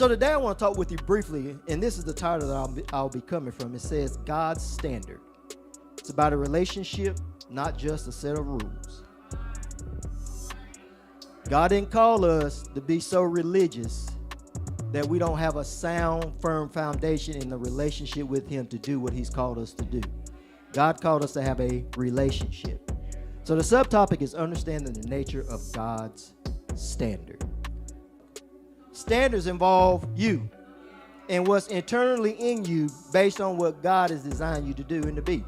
So today I want to talk with you briefly, and this is the title that I'll be coming from. It says God's Standard. It's about a relationship, not just a set of rules. God didn't call us to be so religious that we don't have a sound, firm foundation in the relationship with Him to do what He's called us to do. God called us to have a relationship. So the subtopic is understanding the nature of God's standard. Standards involve you and what's internally in you based on what God has designed you to do and to be.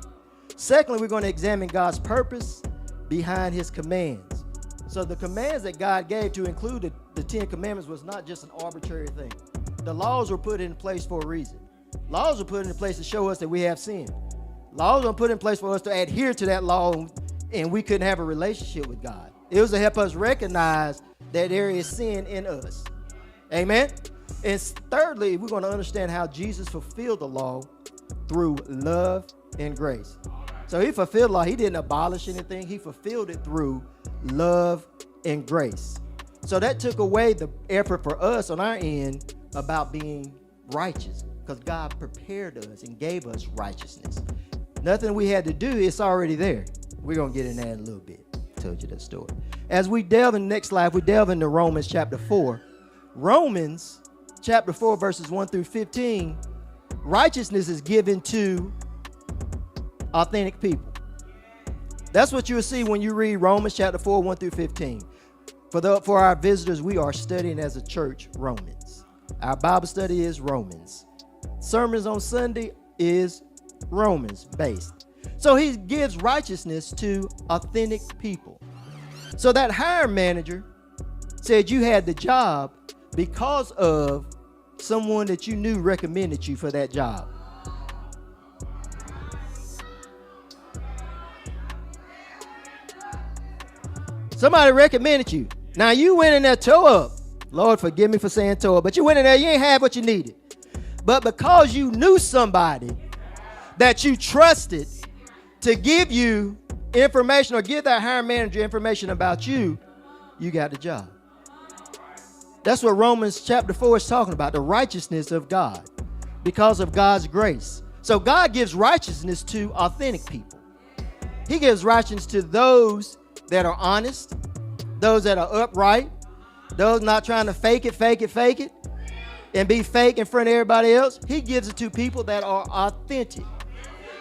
Secondly, we're going to examine God's purpose behind His commands. So the commands that God gave to include the 10 commandments was not just an arbitrary thing. The laws were put in place for a reason. Laws were put in place to show us that we have sin. Laws were put in place for us to adhere to that law, and we couldn't have a relationship with God. It was to help us recognize that there is sin in us. Amen? And thirdly, we're going to understand how Jesus fulfilled the law through love and grace. So He fulfilled the law. He didn't abolish anything. He fulfilled it through love and grace. So that took away the effort for us on our end about being righteous, because God prepared us and gave us righteousness. Nothing we had to do, it's already there. We're going to get in that in a little bit. I told you that story. As we delve in the next slide, we delve into Romans chapter 4. Romans chapter 4, verses 1 through 15, righteousness is given to authentic people. That's what you will see when you read Romans chapter 4, 1 through 15. For our visitors, we are studying as a church Romans. Our Bible study is Romans. Sermons on Sunday is Romans based. So He gives righteousness to authentic people. So that hiring manager said you had the job because of someone that you knew recommended you for that job. Somebody recommended you. Now you went in there toe up. Lord, forgive me for saying toe up, but you went in there, you ain't had what you needed. But because you knew somebody that you trusted to give you information or give that hiring manager information about you, you got the job. That's what Romans chapter 4 is talking about, the righteousness of God because of God's grace. So God gives righteousness to authentic people. He gives righteousness to those that are honest, those that are upright, those not trying to fake it, and be fake in front of everybody else. He gives it to people that are authentic,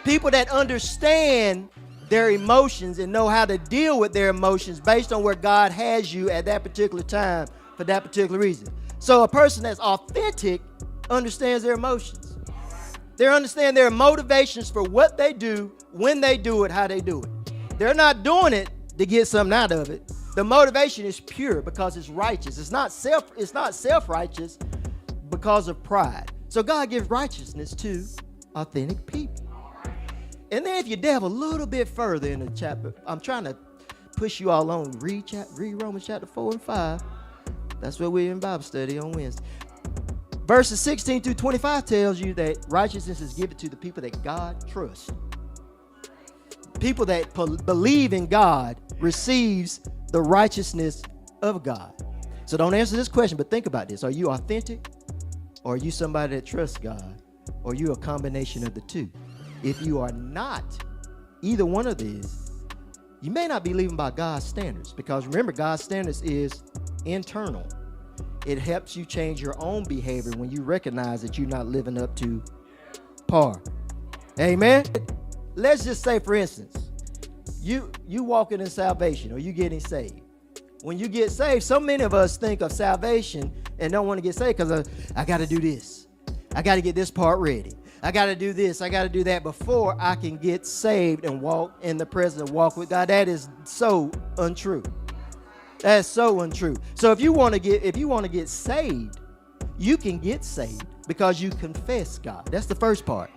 people that understand their emotions and know how to deal with their emotions based on where God has you at that particular time for that particular reason. So a person that's authentic understands their emotions. They understand their motivations for what they do, when they do it, how they do it. They're not doing it to get something out of it. The motivation is pure because it's righteous. It's not self-righteous because of pride. So God gives righteousness to authentic people. And then if you delve a little bit further in the chapter, I'm trying to push you all on. Read Romans chapter 4 and 5. That's what we're in Bible study on Wednesday. Verses 16 through 25 tells you that righteousness is given to the people that God trusts. People that believe in God receives the righteousness of God. So don't answer this question, but think about this. Are you authentic? Or are you somebody that trusts God? Or are you a combination of the two? If you are not either one of these, you may not be living by God's standards, because remember, God's standards is internal. It helps you change your own behavior when you recognize that you're not living up to par. Amen. Let's just say, for instance, you walking in salvation, or you getting saved. When you get saved, so many of us think of salvation and don't want to get saved because I got to do this. I got to get this part ready. I got to do this. I got to do that before I can get saved and walk in the presence and walk with God. That is so untrue. That's so untrue. So if you want to get saved, you can get saved because you confess God. That's the first part.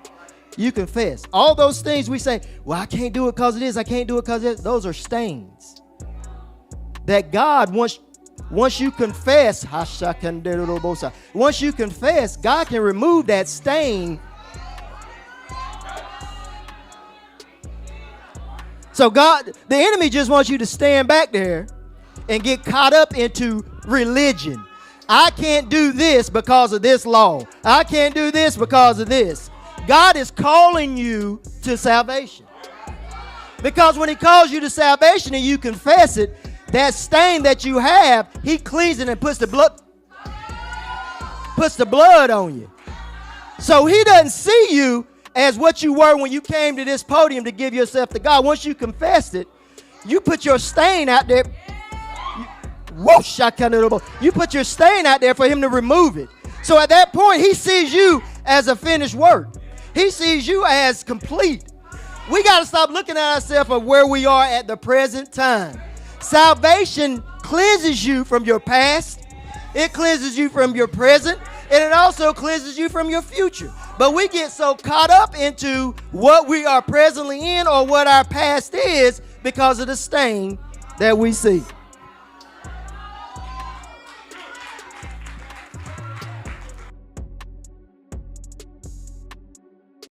You confess. All those things we say, well, I can't do it because of this. I can't do it because of that. Those are stains. That God, once you confess, once you confess, God can remove that stain. So God, the enemy just wants you to stand back there and get caught up into religion. I can't do this because of this law. I can't do this because of this. God is calling you to salvation. Because when he calls you to salvation and you confess it, that stain that you have, he cleans it and puts the blood on you. So he doesn't see you as what you were when you came to this podium to give yourself to God. Once you confessed it, you put your stain out there. You put your stain out there for him to remove it. So at that point, he sees you as a finished work. He sees you as complete. We got to stop looking at ourselves of where we are at the present time. Salvation cleanses you from your past. It cleanses you from your present. And it also cleanses you from your future. But we get so caught up into what we are presently in or what our past is because of the stain that we see.